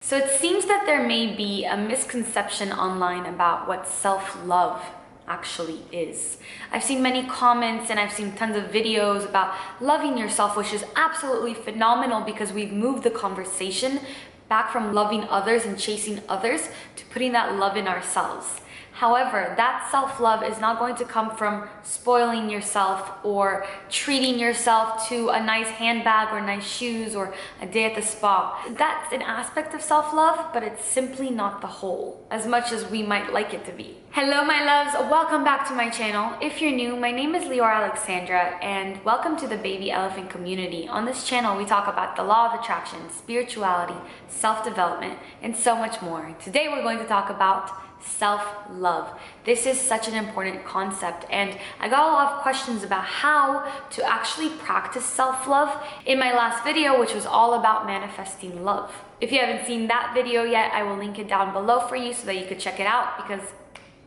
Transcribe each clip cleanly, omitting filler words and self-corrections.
So it seems that there may be a misconception online about what self-love actually is. I've seen many comments and I've seen tons of videos about loving yourself, which is absolutely phenomenal because we've moved the conversation back from loving others and chasing others to putting that love in ourselves. However, that self-love is not going to come from spoiling yourself or treating yourself to a nice handbag or nice shoes or a day at the spa. That's an aspect of self-love, but it's simply not the whole, as much as we might like it to be. Hello, my loves. Welcome back to my channel. If you're new, my name is Leeor Alexandra, and welcome to the Baby Elephant community. On this channel, we talk about the law of attraction, spirituality, self-development, and so much more. Today, we're going to talk about self-love. This is such an important concept, and I got a lot of questions about how to actually practice self-love in my last video, which was all about manifesting love. If you haven't seen that video yet, I will link it down below for you so that you could check it out because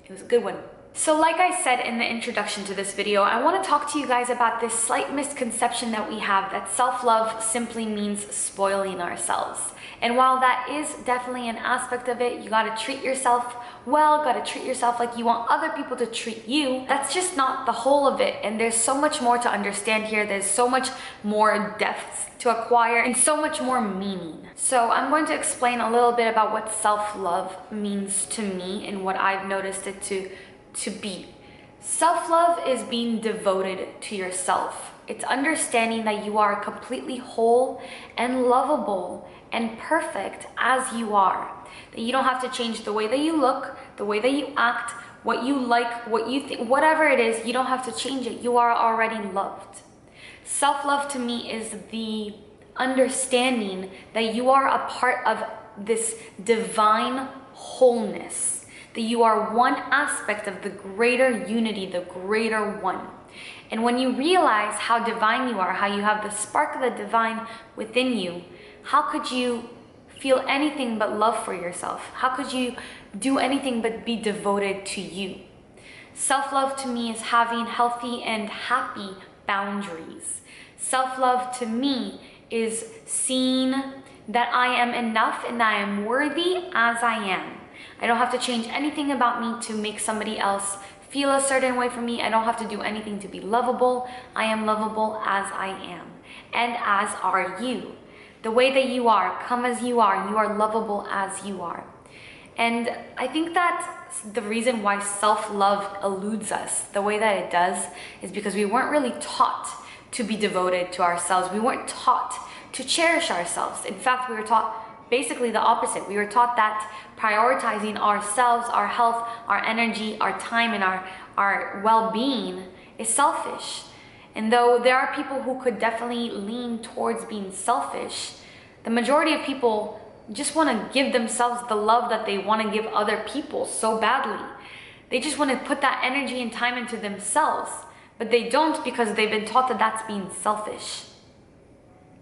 it was a good one. So like I said in the introduction to this video, I want to talk to you guys about this slight misconception that we have that self-love simply means spoiling ourselves. And while that is definitely an aspect of it, you got to treat yourself well, got to treat yourself like you want other people to treat you. That's just not the whole of it. And there's so much more to understand here. There's so much more depth to acquire and so much more meaning. So I'm going to explain a little bit about what self-love means to me and what I've noticed it to be. Self-love is being devoted to yourself. It's understanding that you are completely whole and lovable and perfect as you are. That you don't have to change the way that you look, the way that you act, what you like, what you think, whatever it is, you don't have to change it. You are already loved. Self-love to me is the understanding that you are a part of this divine wholeness, that you are one aspect of the greater unity, the greater one. And when you realize how divine you are, how you have the spark of the divine within you, how could you feel anything but love for yourself? How could you do anything but be devoted to you? Self-love to me is having healthy and happy boundaries. Self-love to me is seeing that I am enough and that I am worthy as I am. I don't have to change anything about me to make somebody else feel a certain way for me. I don't have to do anything to be lovable. I am lovable as I am, and as are you. The way that you are, come as you are lovable as you are. And I think that the reason why self-love eludes us the way that it does is because we weren't really taught to be devoted to ourselves. We weren't taught to cherish ourselves. In fact, we were taught basically the opposite. We were taught that prioritizing ourselves, our health, our energy, our time, and our well-being is selfish. And though there are people who could definitely lean towards being selfish, the majority of people just want to give themselves the love that they want to give other people so badly. They just want to put that energy and time into themselves, but they don't because they've been taught that that's being selfish.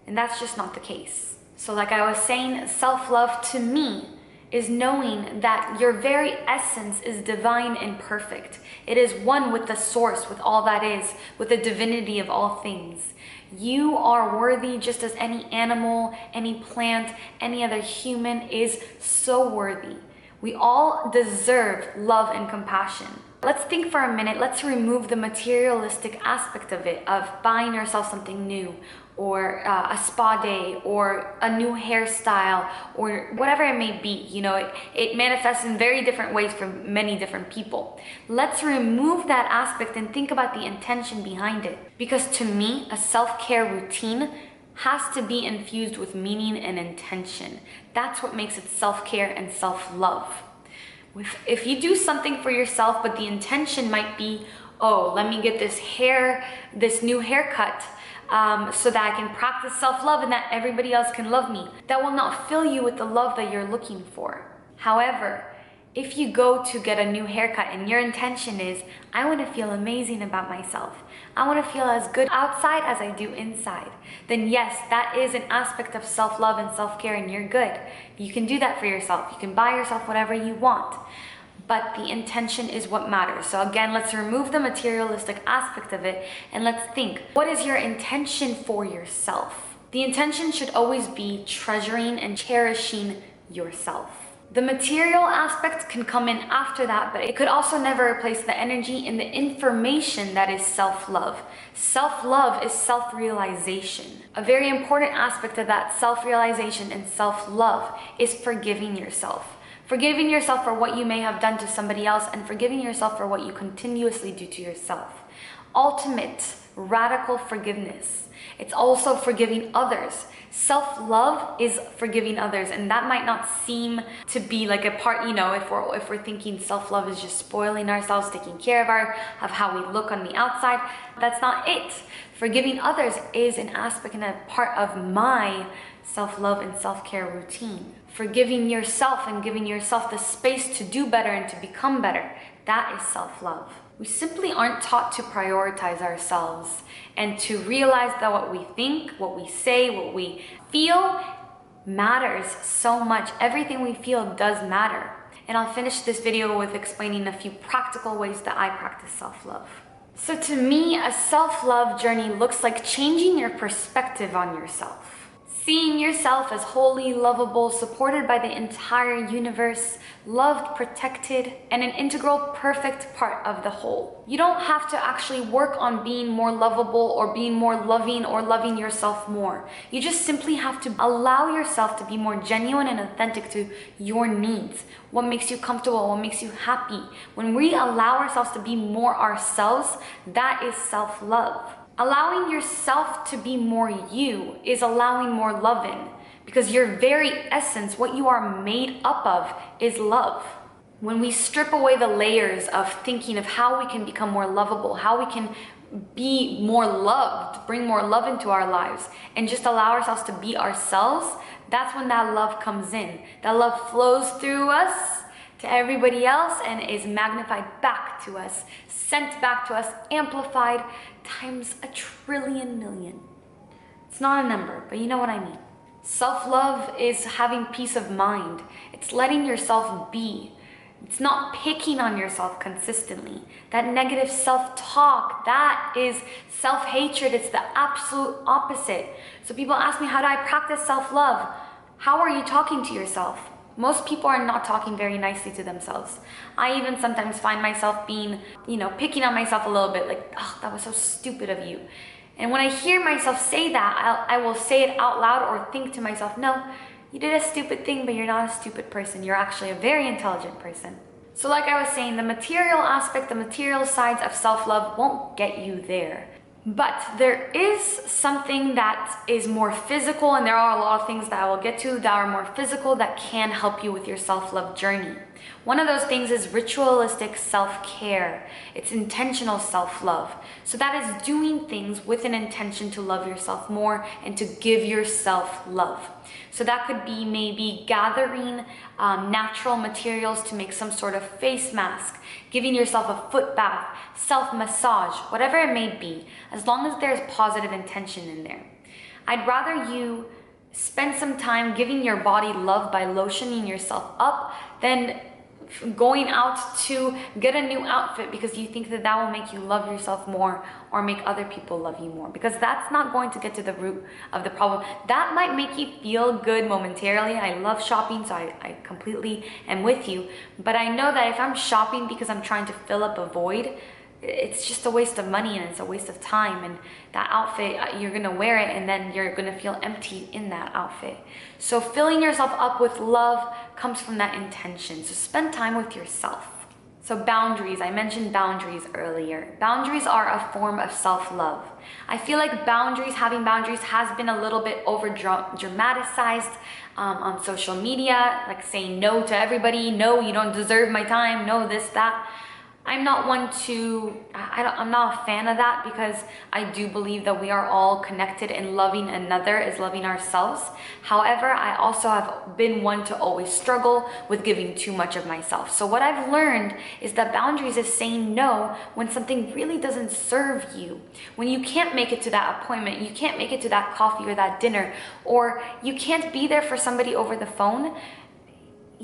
And that's just not the case. So like I was saying, self-love to me is knowing that your very essence is divine and perfect. It is one with the source, with all that is, with the divinity of all things. You are worthy just as any animal, any plant, any other human is so worthy. We all deserve love and compassion. Let's think for a minute. Let's remove the materialistic aspect of it, of buying yourself something new, or a spa day, or a new hairstyle, or whatever it may be. You know, it manifests in very different ways for many different people. Let's remove that aspect and think about the intention behind it. Because to me, a self-care routine has to be infused with meaning and intention. That's what makes it self-care and self-love. If you do something for yourself, but the intention might be, oh, let me get this new haircut, so that I can practice self-love and that everybody else can love me. That will not fill you with the love that you're looking for. However, if you go to get a new haircut and your intention is, I want to feel amazing about myself, I want to feel as good outside as I do inside, then yes, that is an aspect of self-love and self-care, and you're good. You can do that for yourself. You can buy yourself whatever you want. But the intention is what matters. So again, let's remove the materialistic aspect of it and let's think, what is your intention for yourself? The intention should always be treasuring and cherishing yourself. The material aspect can come in after that, but it could also never replace the energy and the information that is self-love. Self-love is self-realization. A very important aspect of that self-realization and self-love is forgiving yourself. Forgiving yourself for what you may have done to somebody else, and forgiving yourself for what you continuously do to yourself. Ultimate, radical forgiveness. It's also forgiving others. Self-love is forgiving others, and that might not seem to be like a part, if we're thinking self-love is just spoiling ourselves, taking care of how we look on the outside. That's not it. Forgiving others is an aspect and a part of my self-love and self-care routine. Forgiving yourself and giving yourself the space to do better and to become better. That is self-love. We simply aren't taught to prioritize ourselves and to realize that what we think, what we say, what we feel matters so much. Everything we feel does matter. And I'll finish this video with explaining a few practical ways that I practice self-love. So to me, a self-love journey looks like changing your perspective on yourself. Seeing yourself as wholly lovable, supported by the entire universe, loved, protected, and an integral, perfect part of the whole. You don't have to actually work on being more lovable or being more loving or loving yourself more. You just simply have to allow yourself to be more genuine and authentic to your needs. What makes you comfortable, what makes you happy. When we allow ourselves to be more ourselves, that is self-love. Allowing yourself to be more you is allowing more loving, because your very essence, what you are made up of, is love. When we strip away the layers of thinking of how we can become more lovable, how we can be more loved, bring more love into our lives, and just allow ourselves to be ourselves, that's when that love comes in. That love flows through us to everybody else and is magnified back to us, sent back to us, amplified times 1,000,000,000,000. It's not a number, but you know what I mean. Self-love is having peace of mind. It's letting yourself be. It's not picking on yourself consistently. That negative self-talk, that is self-hatred. It's the absolute opposite. So people ask me, how do I practice self-love? How are you talking to yourself? Most people are not talking very nicely to themselves. I even sometimes find myself being, picking on myself a little bit, like, oh, that was so stupid of you. And when I hear myself say that, I will say it out loud or think to myself, no, you did a stupid thing, but you're not a stupid person. You're actually a very intelligent person. So like I was saying, the material aspect, the material sides of self-love won't get you there. But there is something that is more physical, and there are a lot of things that I will get to that are more physical that can help you with your self-love journey. One of those things is ritualistic self-care. It's intentional self-love. So that is doing things with an intention to love yourself more and to give yourself love. So that could be maybe gathering natural materials to make some sort of face mask, giving yourself a foot bath, self-massage, whatever it may be, as long as there's positive intention in there. I'd rather you spend some time giving your body love by lotioning yourself up than going out to get a new outfit because you think that that will make you love yourself more or make other people love you more, because that's not going to get to the root of the problem. That might make you feel good momentarily. I love shopping, so I completely am with you, but I know that if I'm shopping because I'm trying to fill up a void, it's just a waste of money and it's a waste of time, and that outfit, you're gonna wear it and then you're gonna feel empty in that outfit. So filling yourself up with love comes from that intention. So spend time with yourself. So boundaries, I mentioned boundaries earlier. Boundaries are a form of self-love. I feel like having boundaries has been a little bit over dramatized on social media, like saying no to everybody, no, you don't deserve my time, no, this, that. I'm not I'm not a fan of that, because I do believe that we are all connected, and loving another is loving ourselves. However, I also have been one to always struggle with giving too much of myself. So what I've learned is that boundaries is saying no when something really doesn't serve you. When you can't make it to that appointment, you can't make it to that coffee or that dinner, or you can't be there for somebody over the phone.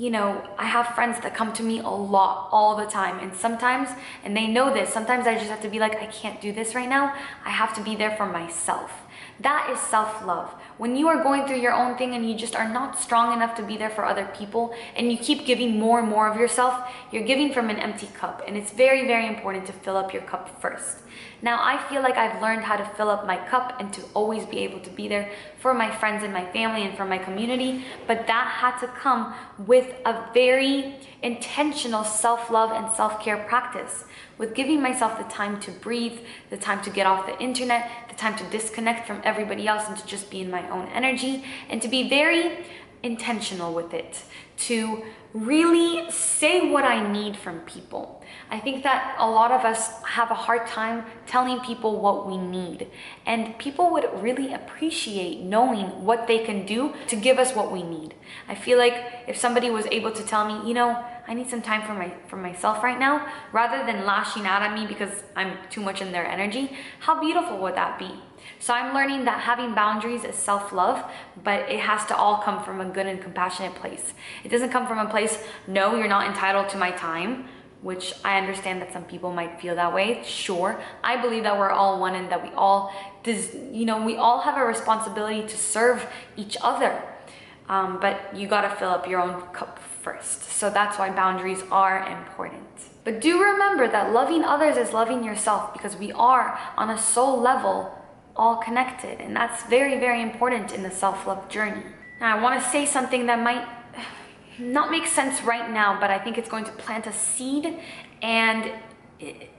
I have friends that come to me a lot, all the time, and sometimes, and they know this, sometimes I just have to be like, I can't do this right now. I have to be there for myself. That is self-love. When you are going through your own thing and you just are not strong enough to be there for other people, and you keep giving more and more of yourself, you're giving from an empty cup. And it's very, very important to fill up your cup first. Now, I feel like I've learned how to fill up my cup and to always be able to be there for my friends and my family and for my community, but that had to come with a very intentional self-love and self-care practice, with giving myself the time to breathe, the time to get off the internet, the time to disconnect from everybody else and to just be in my own energy, and to be very intentional with it, to really say what I need from people. I think that a lot of us have a hard time telling people what we need, and people would really appreciate knowing what they can do to give us what we need. I feel like if somebody was able to tell me, you know, I need some time for myself right now, rather than lashing out at me because I'm too much in their energy, how beautiful would that be? So I'm learning that having boundaries is self-love, but it has to all come from a good and compassionate place. It doesn't come from a place, no, you're not entitled to my time, which I understand that some people might feel that way. Sure, I believe that we're all one and that we all have a responsibility to serve each other. But you gotta fill up your own cup first. So that's why boundaries are important. But do remember that loving others is loving yourself, because we are on a soul level all connected, and that's very, very important in the self-love journey. Now, I want to say something that might not make sense right now, but I think it's going to plant a seed, and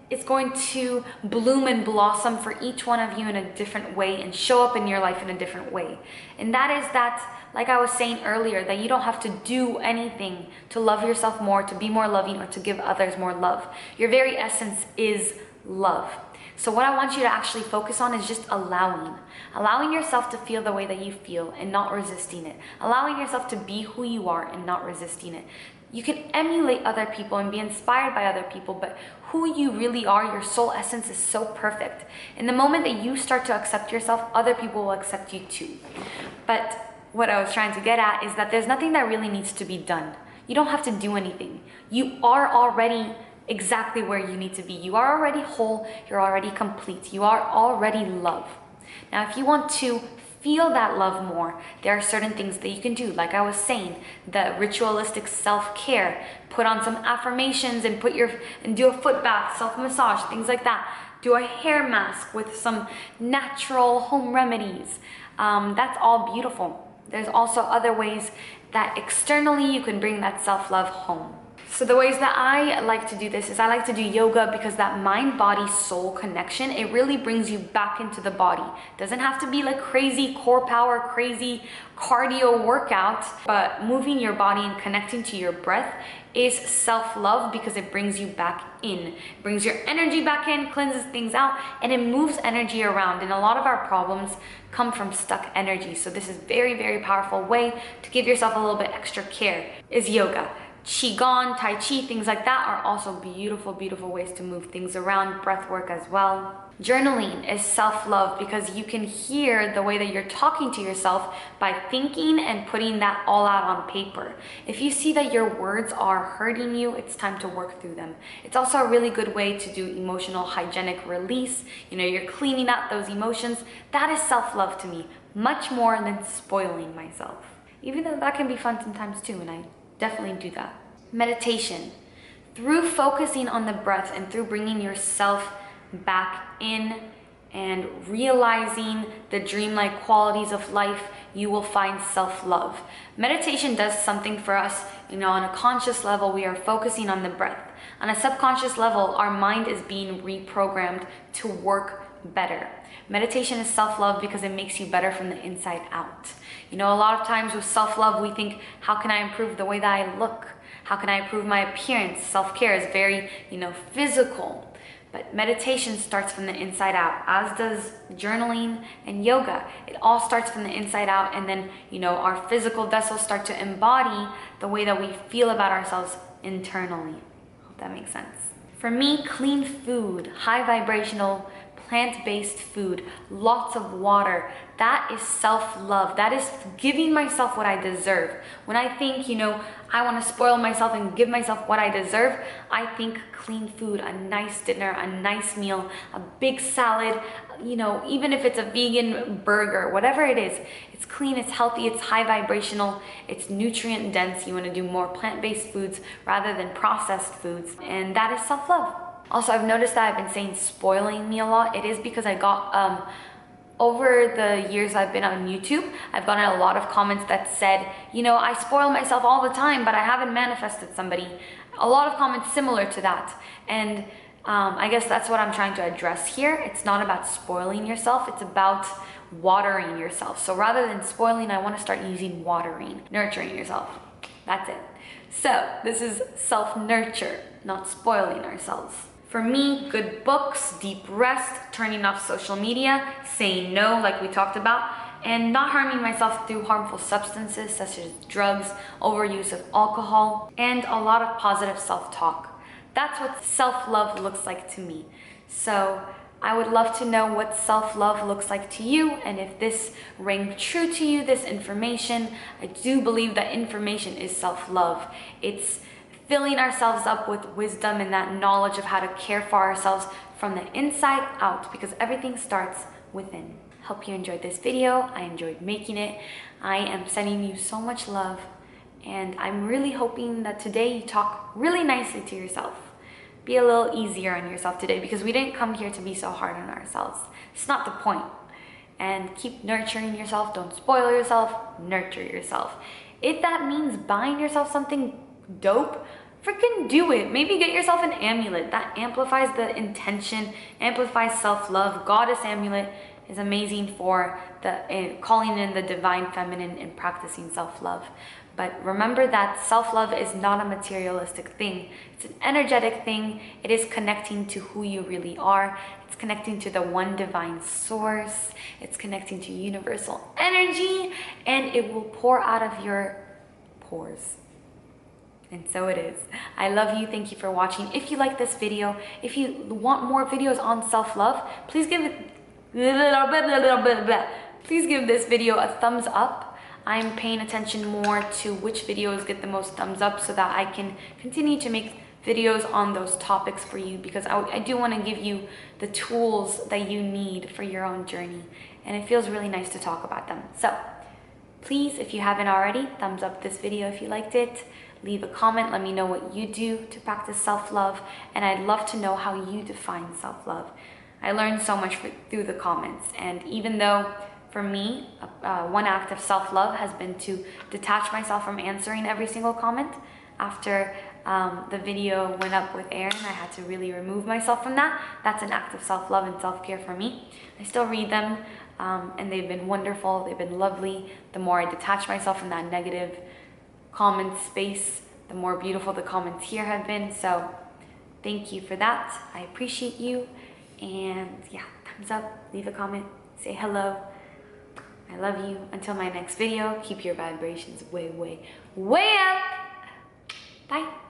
it's going to bloom and blossom for each one of you in a different way and show up in your life in a different way. And that is that, like I was saying earlier, that you don't have to do anything to love yourself more, to be more loving, or to give others more love. Your very essence is love. So what I want you to actually focus on is just allowing yourself to feel the way that you feel and not resisting it. Allowing yourself to be who you are and not resisting it. You can emulate other people and be inspired by other people, but who you really are, your soul essence, is so perfect. In the moment that you start to accept yourself, other people will accept you too. But what I was trying to get at is that there's nothing that really needs to be done. You don't have to do anything. You are already exactly where you need to be. You are already whole, you're already complete, you are already love. Now, if you want to feel that love more, there are certain things that you can do. Like I was saying, the ritualistic self-care, put on some affirmations and do a foot bath, self-massage, things like that. Do a hair mask with some natural home remedies. That's all beautiful. There's also other ways that externally you can bring that self-love home. So the ways that I like to do this is I like to do yoga, because that mind, body, soul connection, it really brings you back into the body. Doesn't have to be like crazy core power, crazy cardio workout, but moving your body and connecting to your breath is self-love, because it brings you back in. It brings your energy back in, cleanses things out, and it moves energy around. And a lot of our problems come from stuck energy. So this is very, very powerful way to give yourself a little bit extra care is yoga. Qigong, Tai Chi, things like that are also beautiful, beautiful ways to move things around. Breath work as well. Journaling is self-love, because you can hear the way that you're talking to yourself by thinking and putting that all out on paper. If you see that your words are hurting you, it's time to work through them. It's also a really good way to do emotional hygienic release. You're cleaning out those emotions. That is self-love to me, much more than spoiling myself. Even though that can be fun sometimes too, and I definitely do that. Meditation. Through focusing on the breath and through bringing yourself back in and realizing the dreamlike qualities of life, you will find self-love. Meditation does something for us, on a conscious level, we are focusing on the breath. On a subconscious level, our mind is being reprogrammed to work better. Meditation is self-love because it makes you better from the inside out. A lot of times with self-love, we think, how can I improve the way that I look? How can I improve my appearance? Self-care is very, physical. But meditation starts from the inside out, as does journaling and yoga. It all starts from the inside out, and then, our physical vessels start to embody the way that we feel about ourselves internally. Hope that makes sense. For me, clean food, high vibrational plant-based food, lots of water. That is self-love. That is giving myself what I deserve. When I think, I want to spoil myself and give myself what I deserve, I think clean food, a nice dinner, a nice meal, a big salad, even if it's a vegan burger, whatever it is, it's clean, it's healthy, it's high vibrational, it's nutrient dense. You want to do more plant-based foods rather than processed foods, and that is self-love. Also, I've noticed that I've been saying spoiling me a lot. It is because I got, over the years I've been on YouTube, I've gotten a lot of comments that said, I spoil myself all the time, but I haven't manifested somebody. A lot of comments similar to that. And I guess that's what I'm trying to address here. It's not about spoiling yourself, it's about watering yourself. So rather than spoiling, I want to start using watering, nurturing yourself. That's it. So this is self-nurture, not spoiling ourselves. For me, good books, deep rest, turning off social media, saying no like we talked about, and not harming myself through harmful substances such as drugs, overuse of alcohol, and a lot of positive self-talk. That's what self-love looks like to me. So I would love to know what self-love looks like to you, and if this rang true to you, this information. I do believe that information is self-love. It's filling ourselves up with wisdom and that knowledge of how to care for ourselves from the inside out, because everything starts within. Hope you enjoyed this video. I enjoyed making it. I am sending you so much love, and I'm really hoping that today you talk really nicely to yourself. Be a little easier on yourself today, because we didn't come here to be so hard on ourselves. It's not the point. And keep nurturing yourself. Don't spoil yourself. Nurture yourself. If that means buying yourself something dope, freaking do it. Maybe get yourself an amulet that amplifies the intention, amplifies self-love. Goddess amulet is amazing for calling in the divine feminine and practicing self-love. But remember that self-love is not a materialistic thing. It's an energetic thing. It is connecting to who you really are. It's connecting to the one divine source. It's connecting to universal energy, and it will pour out of your pores. And so it is. I love you. Thank you for watching. If you like this video, if you want more videos on self-love, please give this video a thumbs up. I'm paying attention more to which videos get the most thumbs up so that I can continue to make videos on those topics for you, because I do want to give you the tools that you need for your own journey, and it feels really nice to talk about them. So please, if you haven't already, thumbs up this video if you liked it. Leave a comment, let me know what you do to practice self-love, and I'd love to know how you define self-love. I learned so much through the comments, and even though for me, one act of self-love has been to detach myself from answering every single comment. After the video went up with Aaron, I had to really remove myself from that. That's an act of self-love and self-care for me. I still read them, and they've been wonderful, they've been lovely. The more I detach myself from that negative comment space, the more beautiful the comments here have been. So thank you for that. I appreciate you. And yeah, thumbs up, leave a comment, say hello. I love you. Until my next video, keep your vibrations way, way, way up. Bye.